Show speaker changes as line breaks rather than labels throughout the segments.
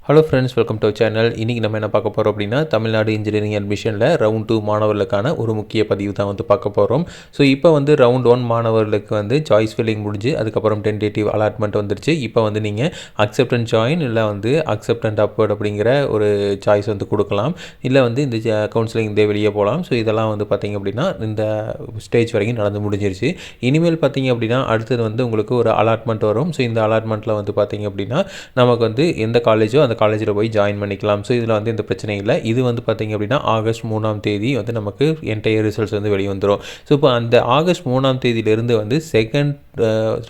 Hello friends, welcome to channel. இன்றைக்கி நம்ம என்ன பார்க்க போகிறோம் அப்படின்னா, தமிழ்நாடு இன்ஜினியரிங் அட்மிஷனில் ரவுண்ட் 2 மாணவர்களுக்கான ஒரு முக்கிய பதிவு தான் பார்க்க போகிறோம். ஸோ இப்போ ரவுண்ட் 1 மாணவர்களுக்கு சாய்ஸ் ஃபில்லிங் முடிஞ்சு அதுக்கப்புறம் டென்டேட்டிவ் அலாட்மெண்ட் வந்துருச்சு. இப்போ நீங்கள் அக்செப்ட் அண்ட் ஜாயின் இல்லை அக்செப்ட் அண்ட் அப்வர்ட் அப்படிங்கிற ஒரு சாய்ஸ் கொடுக்கலாம். இல்லை இந்த கவுன்சிலிங் வெளியே போகலாம். ஸோ இதெல்லாம் பார்த்திங்க அப்படின்னா இந்த ஸ்டேஜ் வரைக்கும் நடந்து முடிஞ்சிருச்சு. இனிமேல் பார்த்திங்க அப்படின்னா அடுத்தது உங்களுக்கு ஒரு அலாட்மெண்ட் வரும். ஸோ இந்த அலாட்மெண்ட்டில் பார்த்திங்க அப்படின்னா நமக்கு எந்த காலேஜோ அந்த காலேஜில் போய் ஜாயின் பண்ணிக்கலாம். ஸோ இதில் இந்த பிரச்சனை இல்லை. இது பார்த்திங்க அப்படின்னா ஆகஸ்ட் 3ஆம் தேதி நமக்கு என்டையர் ரிசல்ட்ஸ் வெளியே வந்துடும். ஸோ இப்போ அந்த ஆகஸ்ட் 3ஆம் தேதியிலிருந்து செகண்ட்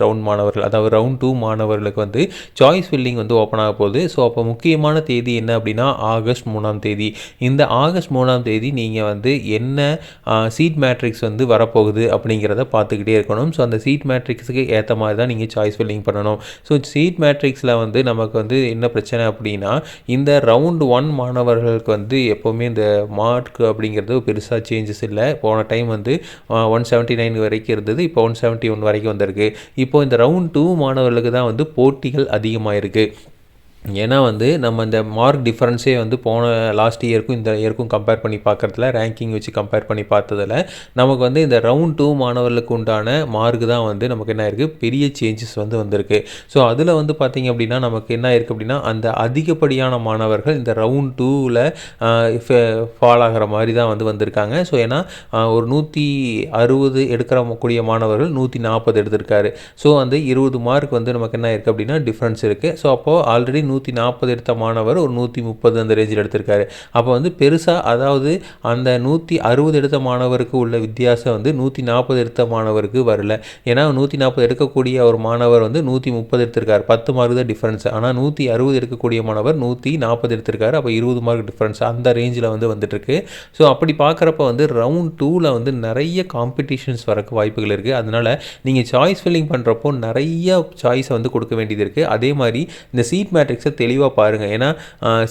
ரவுண்ட் மாணவர்கள், அதாவது ரவுண்ட் 2 மாணவர்களுக்கு சாய்ஸ் ஃபில்லிங் ஓப்பன் ஆக போகுது. ஸோ அப்போ முக்கியமான தேதி என்ன அப்படின்னா ஆகஸ்ட் 3ஆம் தேதி. இந்த ஆகஸ்ட் 3ஆம் தேதி நீங்கள் என்ன சீட் மேட்ரிக்ஸ் வரப்போகுது அப்படிங்கிறத பார்த்துக்கிட்டே இருக்கணும். ஸோ அந்த சீட் மேட்ரிக்ஸுக்கு ஏற்ற மாதிரி தான் நீங்கள் சாய்ஸ் ஃபில்லிங் பண்ணணும். ஸோ சீட் மேட்ரிக்ஸில் நமக்கு என்ன பிரச்சனை அப்படின்னா, இந்த ரவுண்ட் 1 மாணவர்களுக்கு எப்போவுமே இந்த மார்க் அப்படிங்கிறது பெருசாக சேஞ்சஸ் இல்லை. போன டைம் 179 வரைக்கும் இருந்தது. இப்போ 171 வரைக்கும் வந்திருக்கு. இப்போ இந்த ரவுண்ட் 2 மாணவர்களுக்கு தான் போட்டிகள் அதிகமாக இருக்குது. ஏன்னா நம்ம இந்த மார்க் டிஃப்ரென்ஸே போன லாஸ்ட் இயருக்கும் இந்த இயருக்கும் கம்பேர் பண்ணி பார்க்குறதுல, ரேங்கிங் வச்சு கம்பேர் பண்ணி பார்த்ததில் நமக்கு இந்த ரவுண்ட் 2 மாணவர்களுக்கு உண்டான மார்க் தான் நமக்கு என்ன இருக்குது, பெரிய சேஞ்சஸ் வந்திருக்கு. ஸோ அதில் பார்த்திங்க அப்படின்னா நமக்கு என்ன இருக்குது அப்படின்னா, அந்த அதிகப்படியான மாணவர்கள் இந்த ரவுண்ட் 2ல் ஃபால் ஆகிற மாதிரி தான் வந்திருக்காங்க. ஸோ ஏன்னா ஒரு 160 எடுக்கக்கூடிய மாணவர்கள் 140 எடுத்திருக்காரு. ஸோ 20 மார்க் நமக்கு என்ன இருக்குது அப்படின்னா டிஃப்ரென்ஸ் இருக்குது. ஸோ அப்போது ஆல்ரெடி 140 எடுத்த மாணவர் ஒரு 130 அந்த ரேஞ்சில் எடுத்திருக்காரு. அப்போ பெருசாக, அதாவது அந்த 160 எடுத்த மாணவருக்கு உள்ள வித்தியாசம் 140 எடுத்த மாணவருக்கு வரல. ஏன்னா 140 எடுக்கக்கூடிய ஒரு மாணவர் 130 எடுத்திருக்காரு, 10 மார்க் தான் டிஃப்ரென்ஸ். ஆனால் 160 எடுக்கக்கூடிய மாணவர் 140 எடுத்திருக்காரு. அப்போ 20 மார்க் டிஃப்ரென்ஸ் அந்த ரேஞ்சில் வந்துட்டுருக்கு. ஸோ அப்படி பார்க்குறப்ப ரவுண்ட் 2ல் நிறைய காம்படிஷன்ஸ் வரக்கு வாய்ப்புகள் இருக்குது. அதனால் நீங்கள் சாய்ஸ் ஃபில்லிங் பண்ணுறப்போ நிறைய சாய்ஸை கொடுக்க வேண்டியது இருக்குது. அதே மாதிரி இந்த சீட் மேட்ரிக்ஸை தெளிவாக பாருங்கள். ஏன்னா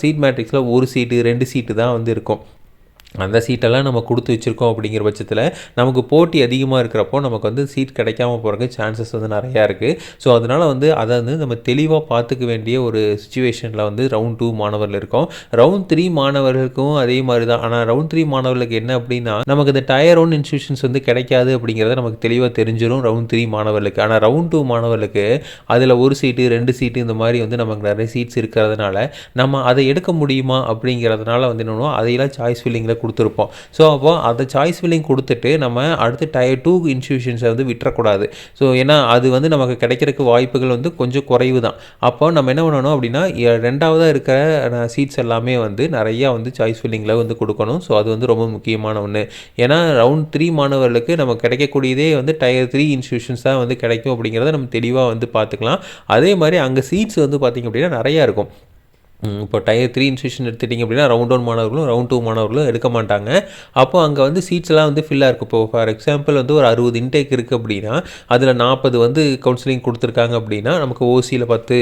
சீட் மேட்ரிக்ஸில் ஒரு சீட்டு 2 சீட்டு தான் இருக்கும். அந்த சீட்டெல்லாம் நம்ம கொடுத்து வச்சுருக்கோம். அப்படிங்கிற பட்சத்தில் நமக்கு போட்டி அதிகமாக இருக்கிறப்போ நமக்கு சீட் கிடைக்காம போகிறதுக்கு சான்சஸ் நிறையா இருக்குது. ஸோ அதனால் அதை நம்ம தெளிவாக பார்த்துக்க வேண்டிய ஒரு சுச்சுவேஷனில் ரவுண்ட் 2 மாணவர்கள் இருக்கோம். ரவுண்ட் 3 மாணவர்களுக்கும் அதே மாதிரி தான். ஆனால் ரவுண்ட் 3 மாணவர்களுக்கு என்ன அப்படின்னா, நமக்கு இந்த டயர் 1 இன்ஸ்டியூஷன்ஸ் கிடைக்காது அப்படிங்கிறத நமக்கு தெளிவாக தெரிஞ்சிடும் ரவுண்ட் 3 மாணவர்களுக்கு. ஆனால் ரவுண்ட் 2 மாணவர்களுக்கு அதில் ஒரு சீட்டு 2 சீட்டு இந்த மாதிரி நமக்கு நிறைய சீட்ஸ் இருக்கிறதுனால நம்ம அதை எடுக்க முடியுமா அப்படிங்கிறதுனால என்னென்னோ அதையெல்லாம் சாய்ஸ் ஃபில்லிங்கில் கொடுத்துருப்போம். ஸோ அப்போ அதை சாய்ஸ் ஃபில்லிங் கொடுத்துட்டு நம்ம அடுத்து டயர் 2 இன்ஸ்டியூஷன்ஸை விட்டுறக்கூடாது. ஸோ ஏன்னா அது நமக்கு கிடைக்கிறதுக்கு வாய்ப்புகள் கொஞ்சம் குறைவு தான். அப்போ நம்ம என்ன பண்ணணும் அப்படின்னா, ரெண்டாவதாக இருக்கிற சீட்ஸ் எல்லாமே நிறையா சாய்ஸ் ஃபில்லிங்கில் கொடுக்கணும். ஸோ அது ரொம்ப முக்கியமான ஒன்று. ஏன்னா ரவுண்ட் 3 மாணவர்களுக்கு நம்ம கிடைக்கக்கூடியதே டயர் 3 இன்ஸ்டியூஷன்ஸ் தான் கிடைக்கும் அப்படிங்கிறத நம்ம தெளிவாக பார்த்துக்கலாம். அதே மாதிரி அங்கே சீட்ஸ் பார்த்திங்க அப்படின்னா நிறையா இருக்கும். இப்போ டயர் 3 இன்ஸ்டியூஷன் எடுத்துட்டிங்க அப்படின்னா ரவுண்ட் 1 மாணவர்களும் ரவுண்ட் 2 மாணவர்களும் எடுக்க மாட்டாங்க. அப்போ அங்கே சீட்ஸ்லாம் ஃபில்லாக இருக்கும். இப்போ ஃபார் எக்ஸாம்பிள் ஒரு 60 இன்டேக் இருக்குது அப்படின்னா அதில் 40 கவுன்சிலிங் கொடுத்துருக்காங்க அப்படின்னா நமக்கு ஓசியில் 10,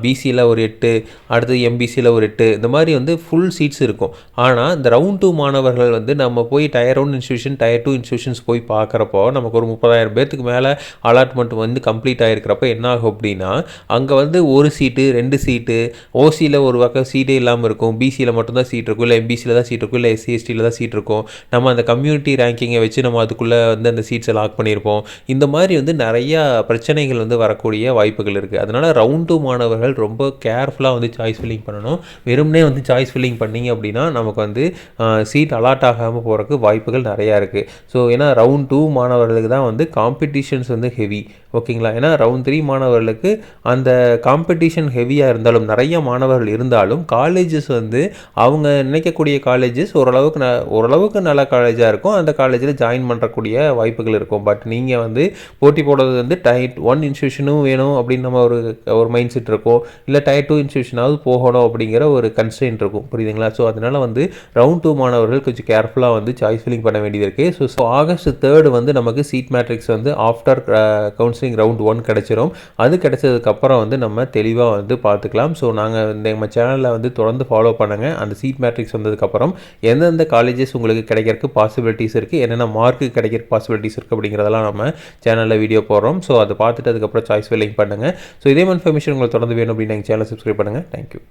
பிசியில் ஒரு 8, அடுத்து எம்பிசியில் ஒரு 8, இந்த மாதிரி ஃபுல் சீட்ஸ் இருக்கும். ஆனால் இந்த ரவுண்ட் 2 மாணவர்கள் நம்ம போய் டயர் 1 இன்ஸ்டியூஷன் டயர் 2 இன்ஸ்டியூஷன்ஸ் போய் பார்க்குறப்போ நமக்கு ஒரு 30,000 பேர்த்துக்கு மேலே அலாட்மெண்ட் கம்ப்ளீட் ஆகிருக்கிறப்ப என்ன ஆகும் அப்படின்னா, அங்கே ஒரு சீட்டு 2 சீட்டு, ஓசியில் ஒரு பக்கம் சீட்டே இல்லாமல் இருக்கும், பிசியில் மட்டும்தான் சீட் இருக்கும், இல்லை எம்பிசியில் தான் சீட் இருக்கும், இல்லை எஸ்சி எஸ்டியில் தான் சீட் இருக்கும். நம்ம அந்த கம்யூனிட்டி ரேங்கிங்கை வச்சு நம்ம அதுக்குள்ளே அந்த சீட்ஸை லாக் பண்ணியிருப்போம். இந்த மாதிரி நிறையா பிரச்சனைகள் வரக்கூடிய வாய்ப்புகள் இருக்குது. அதனால் ரவுண்ட் 2 மாணவர்கள் ரொம்ப கேர்ஃபுல்லாக சாய்ஸ் ஃபில்லிங் பண்ணணும். வெறும்னே சாய்ஸ் ஃபில்லிங் பண்ணிங்க அப்படின்னா நமக்கு சீட் அலாட் ஆகாமல் போகிறதுக்கு வாய்ப்புகள் நிறையா இருக்குது. ஸோ ஏன்னா ரவுண்ட் 2 மாணவர்களுக்கு தான் காம்படிஷன்ஸ் ஹெவி. ஓகேங்களா? ஏன்னா ரவுண்ட் 3 மாணவர்களுக்கு அந்த காம்படிஷன் ஹெவியாக இருந்தாலும், நிறைய மாணவர்கள் இருந்தாலும், காலேஜஸ் அவங்க நினைக்கக்கூடிய காலேஜஸ் ஓரளவுக்கு நல்ல காலேஜாக இருக்கும். அந்த காலேஜில் ஜாயின் பண்ணுறக்கூடிய வாய்ப்புகள் இருக்கும். பட் நீங்கள் போட்டி போடுறது டயர் 1 இன்ஸ்டியூஷனும் வேணும் அப்படின்னு நம்ம ஒரு மைண்ட் செட் இருக்கும். இல்லை டயர் 2 இன்ஸ்டியூஷனாவது போகணும் அப்படிங்கிற ஒரு கன்ஸ்ட்ரெயின்ட் இருக்கும். புரியுதுங்களா? ஸோ அதனால் ரவுண்ட் 2 மாணவர்கள் கொஞ்சம் கேர்ஃபுல்லாக சாய்ஸ் ஃபில்லிங் பண்ண வேண்டியது இருக்குது. ஸோ ஆகஸ்ட் 3 நமக்கு seat matrix after counselling round 1 கிடைச்சிரும். அது கிடைச்சதுக்கப்புறம் நம்ம தெளிவாக பார்த்துக்கலாம். ஸோ நாங்கள் நம்ம சேனலில் தொடர்ந்து ஃபாலோ பண்ணுங்கள். அந்த சீட் மேட்ரிக்ஸ் வந்ததுக்கப்புறம் எந்தெந்த காலேஜஸ் உங்களுக்கு கிடைக்கிறதுக்கு பாசிபிலிட்டிஸ் இருக்குது, என்னென்ன மார்க்கு கிடைக்கிற பாசிபிலிட்டிஸ் இருக்குது அப்படிங்கிறதெல்லாம் நம்ம சேனலில் வீடியோ போடுறோம். ஸோ அதை பார்த்துட்டு அதுக்கப்புறம் சாய்ஸ் ஃபில்லிங் பண்ணுங்கள். ஸோ இதே மாதிரி இன்ஃபர்மேஷன் உங்களுக்கு தொடர்ந்து வேணும் அப்படின்னு எங்கள் சேனலை சப்ஸ்கிரைப் பண்ணுங்கள். தேங்க்யூ.